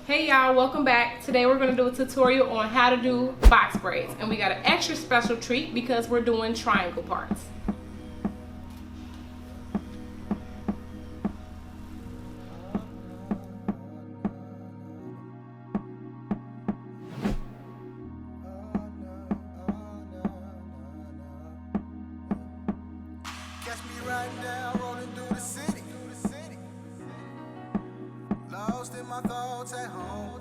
Hey y'all, welcome back. Today we're going to do a tutorial on how to do box braids, and we got an extra special treat because we're doing triangle parts. Catch me riding down, rolling through the city. Lost in my thoughts at home.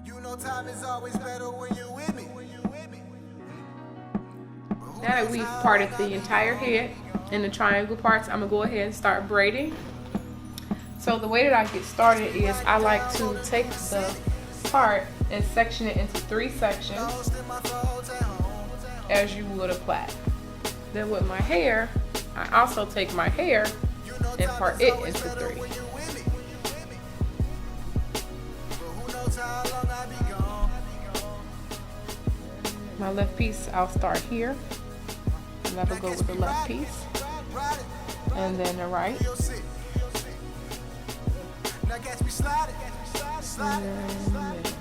You know time is always better when you're with me. Now that we've parted the entire head in the triangle parts, I'm going to go ahead and start braiding. So the way that I get started is I like to take the part and section it into 3 sections as you would a plait. Then with my hair, I also take my hair and part it into 3. My left piece, I'll start here, and that'll go with the left piece, and then the right, and then the middle.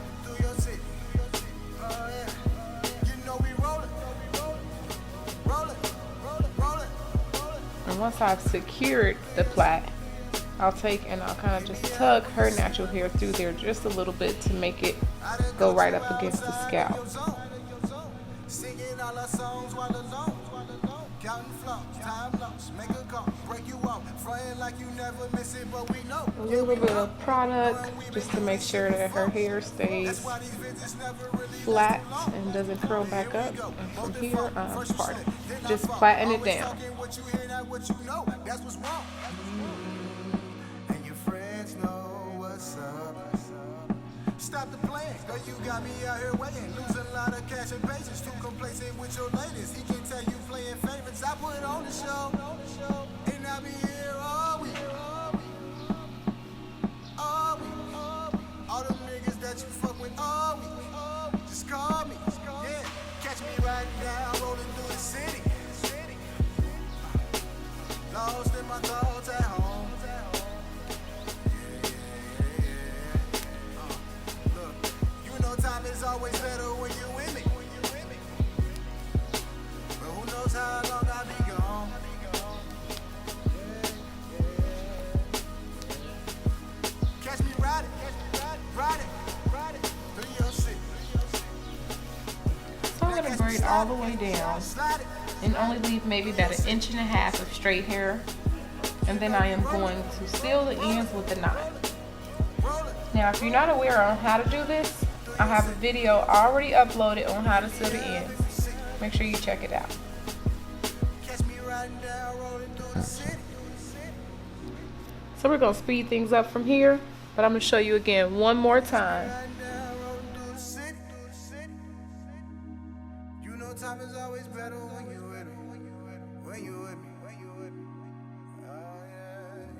And once I've secured the plait, I'll take and I'll kind of just tug her natural hair through there just a little bit to make it go right up against the scalp. A little bit of product just to make sure that her hair stays flat and doesn't curl back up. And from here, just flatten it down. And your friends know what's up. Stop the playing, girl, you got me out here waiting. Losing a lot of cash and patience, too complacent with your latest. He can tell you playing favorites. I put on the show, and I'll be here all week. All week. All them niggas that you fuck with all week. Just call me, yeah. Catch me riding down, rolling through the city. Lost in my thoughts at home. Look, you know time is always better when you're with me. But who knows how long I'll be gone. Catch me riding through your city. So I'm going to braid all the way down and only leave maybe about 1.5 inches of straight hair, and then I am going to seal the ends with a knot. Now if you're not aware on how to do this, I have a video already uploaded on how to seal the ends. Make sure you check it out. So we're going to speed things up from here, but I'm going to show you again one more time. You know time is always better when you're with me. When you're with me. Oh yeah.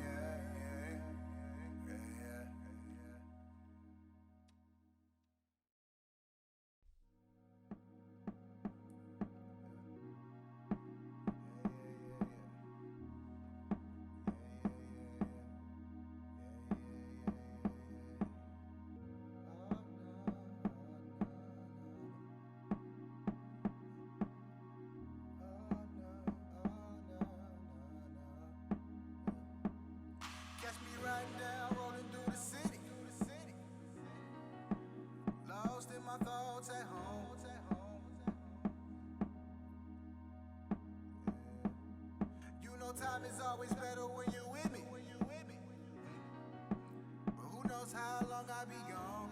Catch me riding down, rolling through the city. Lost in my thoughts at home. You know time is always better when you're with me. But who knows how long I'll be gone.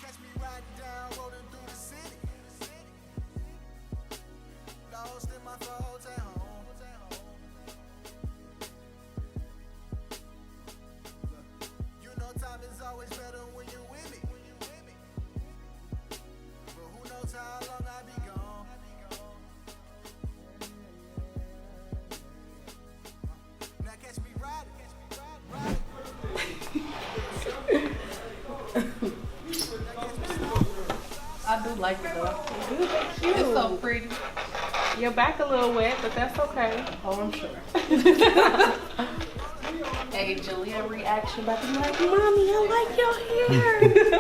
Catch me riding down, rolling through the city. Lost in my thoughts at home. You know time is always better when you're with me. But who knows how long I'll be gone. Now catch me riding. I do like it though. It's so pretty. Your back a little wet, but that's okay. Oh, I'm sure. Hey, Julia reaction about to be like, Mommy, I like your hair.